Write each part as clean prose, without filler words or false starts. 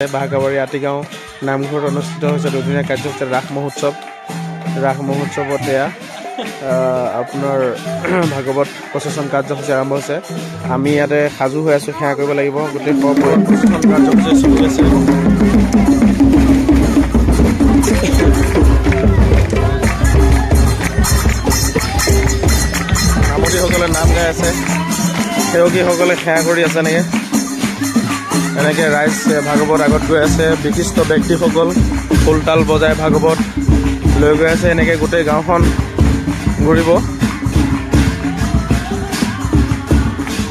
বাহাকাবাৰী আতিগাঁও নামঘৰত অনুষ্ঠিত হৈছে দুদিনীয়া কাৰ্যসূচী ৰাস মহোৎসৱত এয়া আপোনাৰ ভাগৱত প্ৰচেচন কাৰ্যসূচী আৰম্ভ হৈছে। আমি ইয়াতে সাজু হৈ আছোঁ, সেৱা কৰিব লাগিব। গোটেই প্ৰচেচন কাৰ্যসূচী চলি আছে। নামতীসকলে নাম গাই আছে, সেৱকীসকলে সেৱা কৰি আছে। এনেকৈ ৰাইজ ভাগৱত আগত গৈ আছে। বিশিষ্ট ব্যক্তিসকল খোলতাল বজাই ভাগৱত লৈ গৈ আছে। এনেকৈ গোটেই গাঁওখন ঘূৰিব।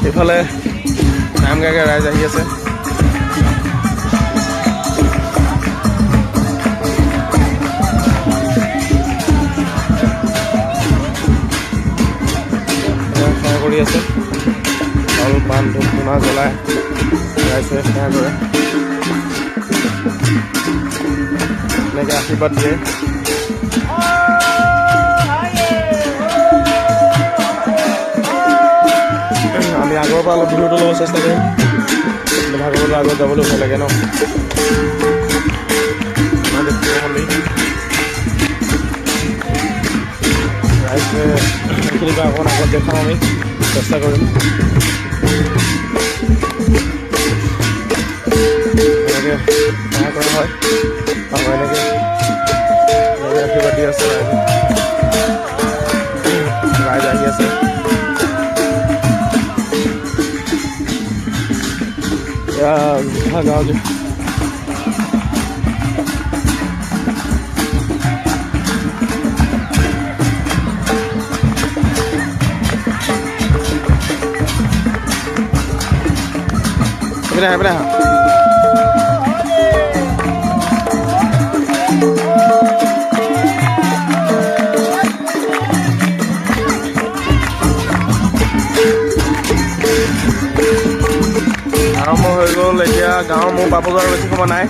ইফালে নাম গাই ৰাইজ আহি আছে। সেৱা কৰি আছে, চাউল পাণ ধূপ ধূনা জ্বলাই ৰাইজে সেৱা কৰে। এনেকৈ আশীৰ্বাদ দিয়ে। আমি আগৰ পৰা অলপ ভিডিঅ'টো ল'ব চেষ্টা কৰিম। ভাগৱতৰ আগত যাবলৈ ভয় লাগে ন। ৰাইজে এইখিনি পৰা অকণ আগত দেখাম, আমি চেষ্টা কৰিম। এনেকৈ সহায় কৰা হয় আৰু এনেকৈ আশীৰ্বাদ দি আছে। ৰাইজ আহি আছে। গাঁও যে এইপিনে আহা। আৰম্ভ হৈ গ'ল। এতিয়া গাঁৱৰ মোৰ পাব যোৱাৰ বেছি সময় নাই।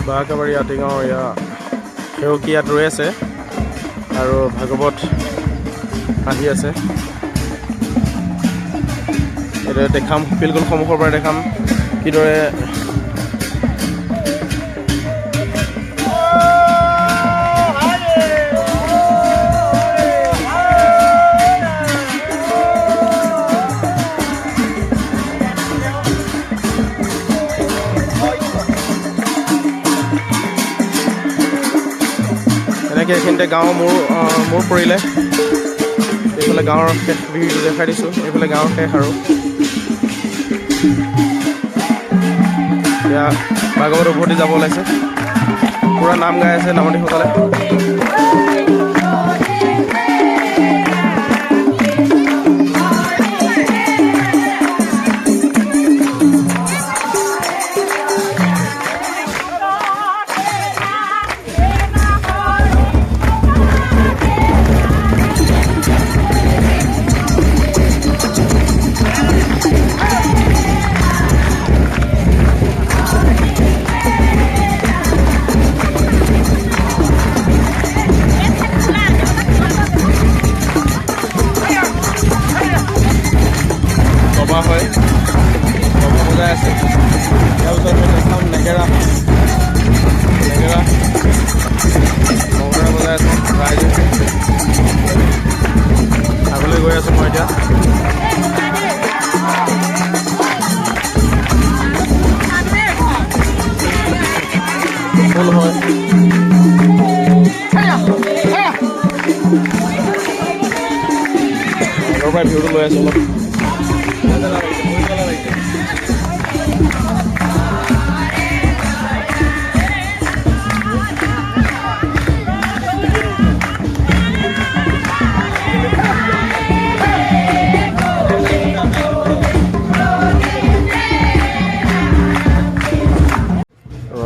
বাহাকাবাৰী আতিগাঁও এয়া সেৱকী ইয়াত ৰৈ আছে আৰু ভাগৱত আহি আছে। এইদৰে দেখাম, পিলগুল সন্মুখৰ পৰা দেখাম কিদৰে এইখিনিতে গাঁৱৰ মূৰ পৰিলে। এইফালে গাঁৱৰ শেষ ভিৰটো দেখাই দিছোঁ। এইফালে গাঁৱৰ শেষ আৰু এতিয়া ভাগৱত উভতি যাব ওলাইছে। পূৰা নাম গাই আছে নামতীসকলে। হয় বজাই আছে। তাৰপিছত দেখাম নেগেৰা বজাই আছে ৰাইজে। আগলৈ গৈ আছোঁ মই এতিয়া। ফুল হয় আগৰ পৰা ভিউটো লৈ আছোঁ অলপ।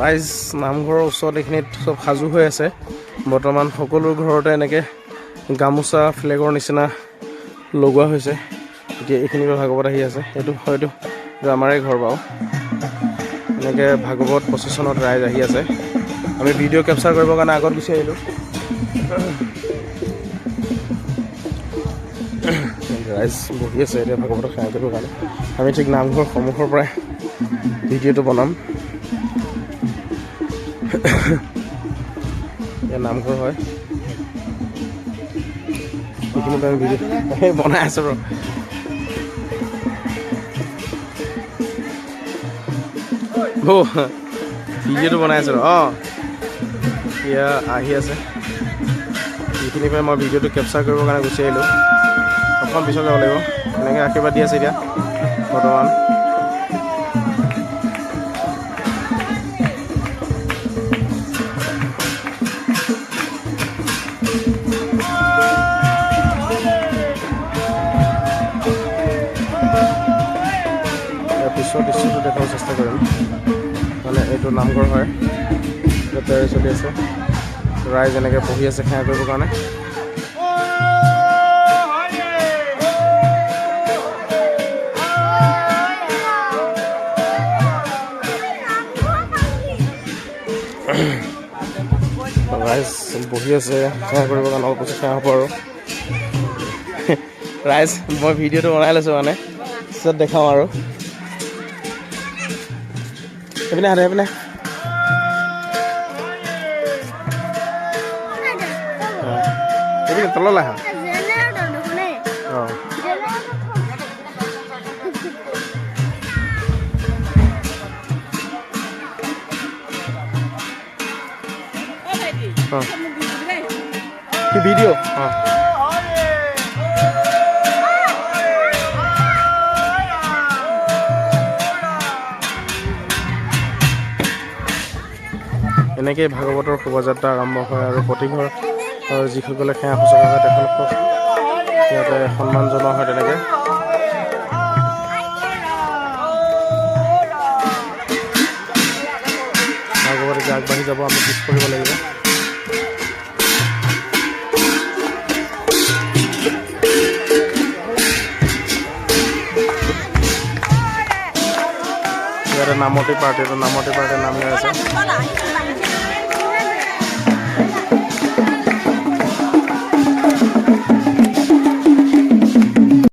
ৰাইজ নামঘৰৰ ওচৰত এইখিনিত চব সাজু হৈ আছে বৰ্তমান সকলো ঘৰতে এনেকৈ গামোচা ফ্লেগৰ নিচিনা লগোৱা হৈছে এতিয়া এইখিনিৰ পৰা ভাগৱত আহি আছে এইটো হয়তো আমাৰে ঘৰ বাৰু এনেকৈ ভাগৱত প্ৰচেশ্যনত ৰাইজ আহি আছে আমি ভিডিঅ' কেপচাৰ কৰিবৰ কাৰণে আগত গুচি আহিলোঁ ৰাইজ বহি আছে এতিয়া ভাগৱতক সেৱা কৰিবৰ কাৰণে আমি ঠিক নামঘৰ সন্মুখৰ পৰাই ভিডিঅ'টো বনাম এয়া নামঘৰ হয় এইখিনিত আমি ভিডিঅ' বনাই আছোঁ বাৰু ভিডিঅ'টো বনাই আছোঁ অঁ এয়া আহি আছে এইখিনিৰ পৰাই মই ভিডিঅ'টো কেপচাৰ কৰিবৰ কাৰণে গুচি আহিলোঁ অকণমান পিছত যাব লাগিব এনেকৈ আশীৰ্বাদ দি আছে এতিয়া বৰ্তমান পিছৰ দৃশ্যটো দেখাব চেষ্টা কৰিম মানে এইটো নামঘৰ হয় তৈয়াৰী চলি আছে ৰাইজ এনেকৈ বহি আছে সেৱা কৰিবৰ কাৰণে ৰাইজ বহি আছে সেৱা কৰিবৰ কাৰণে অলপ পিছত সেৱা হ'ব আৰু ৰাইজ মই ভিডিঅ'টো বনাই লৈছোঁ মানে পিছত দেখাওঁ আৰু এইপিনে আহা এইপিনে এইপিনে তললৈ আহা অঁ কি ভিডিঅ' অঁ এনেকৈ ভাগৱতৰ শোভাযাত্ৰা আৰম্ভ হয় আৰু প্ৰতিঘৰ যিসকলে সেৱা শুশ্ৰূষা হয় তেওঁলোকক সিহঁতে সন্মান জনোৱা হয় তেনেকৈ ভাগৱত এতিয়া আগবাঢ়ি যাব আমি পিছ কৰিব লাগিব ইয়াতে নামতি পাৰ্টি নাম গাই আছে